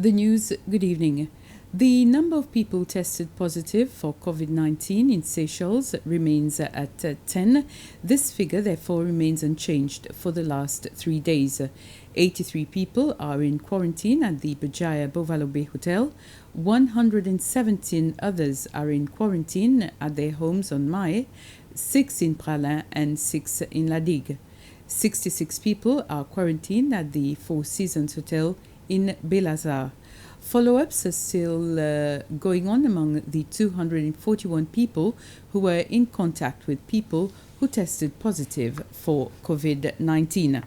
The news, good evening. The number of people tested positive for COVID-19 in Seychelles remains at 10. This figure, therefore, remains unchanged for the last 3 days. 83 people are in quarantine at the Bajaya Bovalobe Hotel. 117 others are in quarantine at their homes on Mae, 6 in Pralin and 6 in La Digue. 66 people are quarantined at the Four Seasons Hotel in Belazar. Follow-ups are still going on among the 241 people who were in contact with people who tested positive for COVID-19.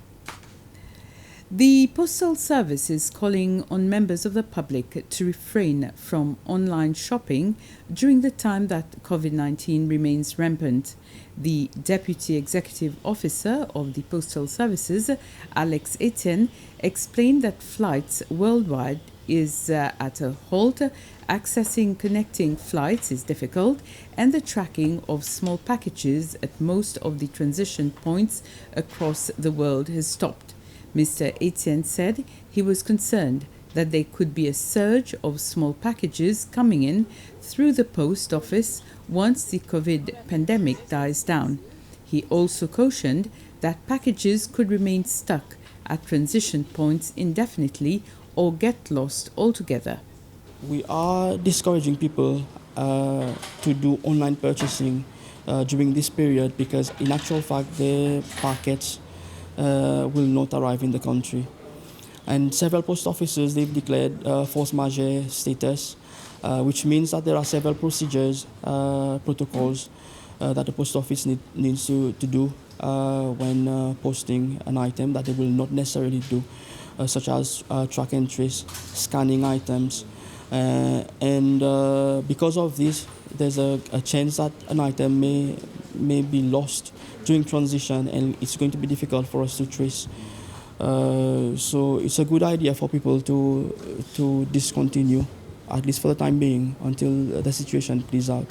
The Postal Service is calling on members of the public to refrain from online shopping during the time that COVID-19 remains rampant. The Deputy Executive Officer of the Postal Services, Alex Etienne, explained that flights worldwide is at a halt, accessing connecting flights is difficult, and the tracking of small packages at most of the transition points across the world has stopped. Mr. Etienne said he was concerned that there could be a surge of small packages coming in through the post office once the COVID pandemic dies down. He also cautioned that packages could remain stuck at transition points indefinitely or get lost altogether. We are discouraging people to do online purchasing during this period because in actual fact their packets will not arrive in the country. And several post offices, they've declared force majeure status, which means that there are several procedures, protocols that the post office needs to do when posting an item that they will not necessarily do, such as track and trace, scanning items. And because of this, there's a chance that an item may be lost during transition, and it's going to be difficult for us to trace. So it's a good idea for people to discontinue, at least for the time being, until the situation plays out.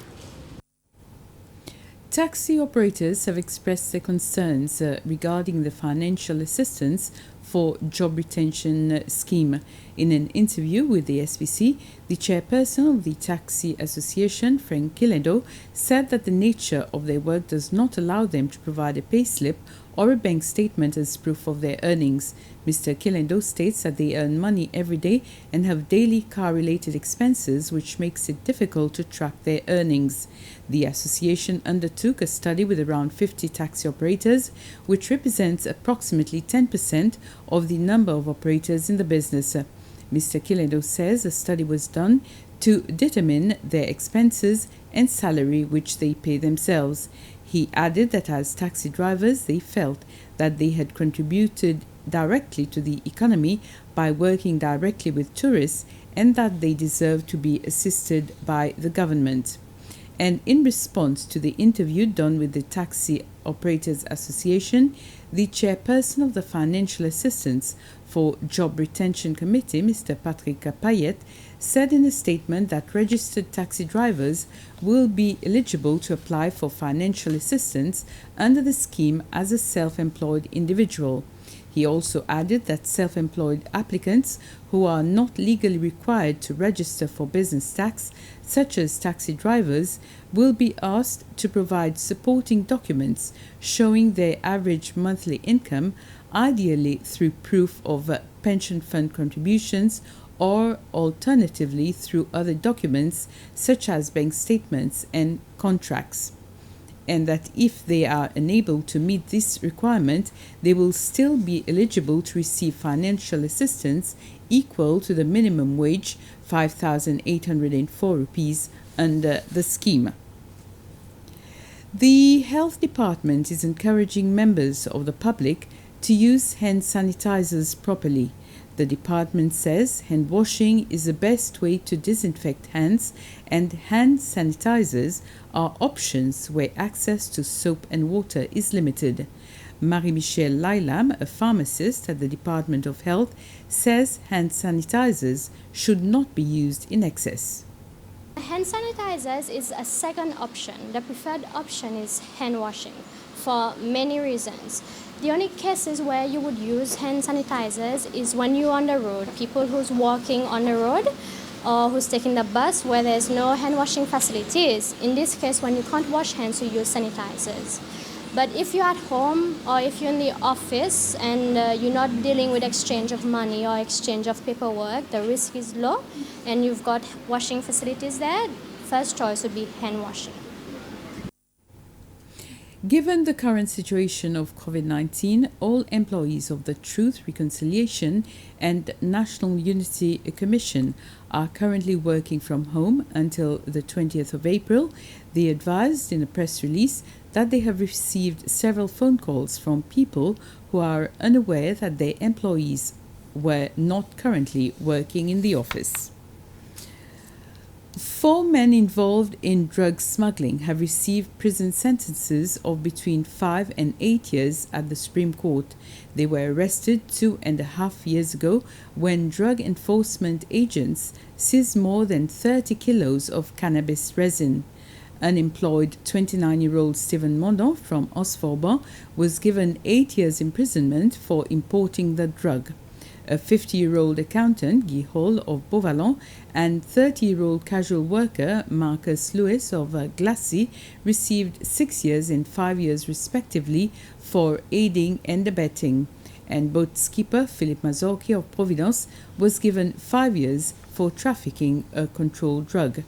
Taxi operators have expressed their concerns regarding the financial assistance for job retention scheme. In an interview with the SBC, the chairperson of the Taxi Association, Frank Kilendo, said that the nature of their work does not allow them to provide a payslip or a bank statement as proof of their earnings. Mr. Kilendo states that they earn money every day and have daily car-related expenses, which makes it difficult to track their earnings. The association undertook a study with around 50 taxi operators, which represents approximately 10% of the number of operators in the business. Mr. Kilendo says a study was done to determine their expenses and salary which they pay themselves. He added that as taxi drivers, they felt that they had contributed directly to the economy by working directly with tourists and that they deserve to be assisted by the government. And in response to the interview done with the Taxi Operators Association, the chairperson of the Financial Assistance for Job Retention Committee, Mr. Patrick Payet, said in a statement that registered taxi drivers will be eligible to apply for financial assistance under the scheme as a self-employed individual. He also added that self-employed applicants who are not legally required to register for business tax, such as taxi drivers, will be asked to provide supporting documents showing their average monthly income, ideally through proof of pension fund contributions or alternatively through other documents such as bank statements and contracts. And that if they are unable to meet this requirement, they will still be eligible to receive financial assistance equal to the minimum wage, 5,804 rupees, under the scheme. The Health Department is encouraging members of the public to use hand sanitizers properly. The department says hand washing is the best way to disinfect hands, and hand sanitizers are options where access to soap and water is limited. Marie-Michelle Lailam, a pharmacist at the Department of Health, says hand sanitizers should not be used in excess. Hand sanitizers is a second option. The preferred option is hand washing for many reasons. The only cases where you would use hand sanitizers is when you're on the road, people who's walking on the road or who's taking the bus where there's no hand washing facilities. In this case, when you can't wash hands, you use sanitizers. But if you're at home or if you're in the office and you're not dealing with exchange of money or exchange of paperwork, the risk is low and you've got washing facilities there, first choice would be hand washing. Given the current situation of COVID-19, all employees of the Truth, Reconciliation and National Unity Commission are currently working from home until the 20th of April. They advised in a press release that they have received several phone calls from people who are unaware that their employees were not currently working in the office. 4 men involved in drug smuggling have received prison sentences of between 5 and 8 years at the Supreme Court. They were arrested 2.5 years ago when drug enforcement agents seized more than 30 kilos of cannabis resin. Unemployed 29-year-old Stephen Mondon from Osforban was given 8 years imprisonment for importing the drug. A 50-year-old accountant, Guy Hall of Beauvalon, and 30-year-old casual worker, Marcus Lewis of Glacis, received 6 years and 5 years respectively for aiding and abetting. And boat skipper Philippe Mazorki of Providence was given 5 years for trafficking a controlled drug.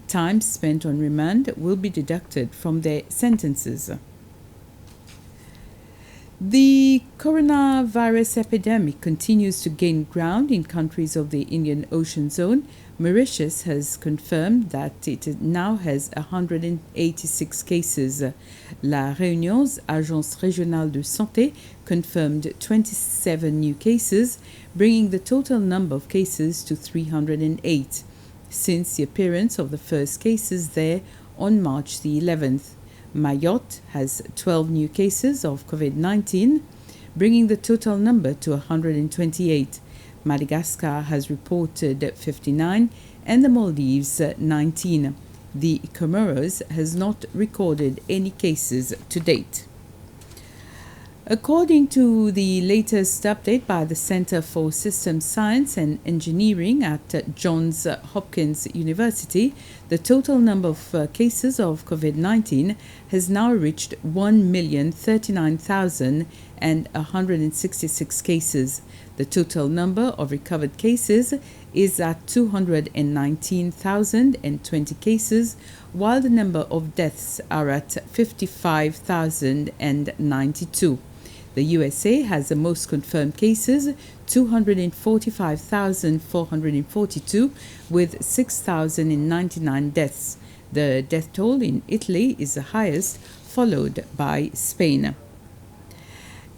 Time spent on remand will be deducted from their sentences. The coronavirus epidemic continues to gain ground in countries of the Indian Ocean zone. Mauritius has confirmed that it now has 186 cases. La Réunion's Agence Régionale de Santé confirmed 27 new cases, bringing the total number of cases to 308 since the appearance of the first cases there on March the 11th. Mayotte has 12 new cases of COVID-19, bringing the total number to 128. Madagascar has reported 59 and the Maldives 19. The Comoros has not recorded any cases to date. According to the latest update by the Center for Systems Science and Engineering at Johns Hopkins University, the total number of cases of COVID-19 has now reached 1,039,166 cases. The total number of recovered cases is at 219,020 cases, while the number of deaths are at 55,092. The USA has the most confirmed cases, 245,442, with 6,099 deaths. The death toll in Italy is the highest, followed by Spain.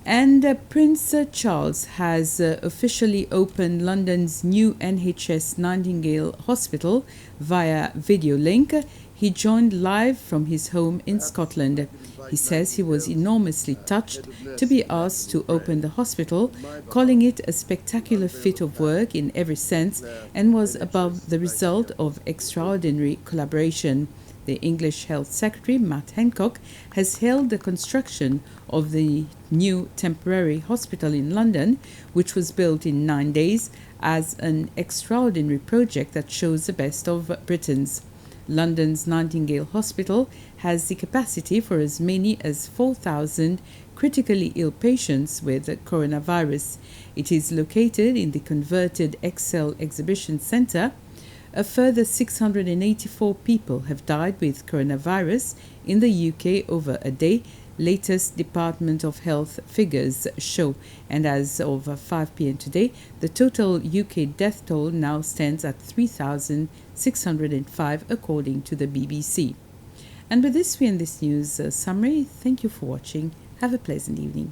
And Prince Charles has officially opened London's new NHS Nightingale Hospital via video link. He joined live from his home in Scotland. He says he was enormously touched to be asked to open the hospital, calling it a spectacular feat of work in every sense, and was above the result of extraordinary collaboration. The English Health Secretary, Matt Hancock, has hailed the construction of the new temporary hospital in London, which was built in 9 days, as an extraordinary project that shows the best of Britons. London's Nightingale Hospital has the capacity for as many as 4,000 critically ill patients with coronavirus. It is located in the converted Excel Exhibition Centre. A further 684 people have died with coronavirus in the UK over a day, latest Department of Health figures show. And as of 5 p.m. today, the total UK death toll now stands at 3,605 according to the BBC. And with this, we end this news summary. Thank you for watching. Have a pleasant evening.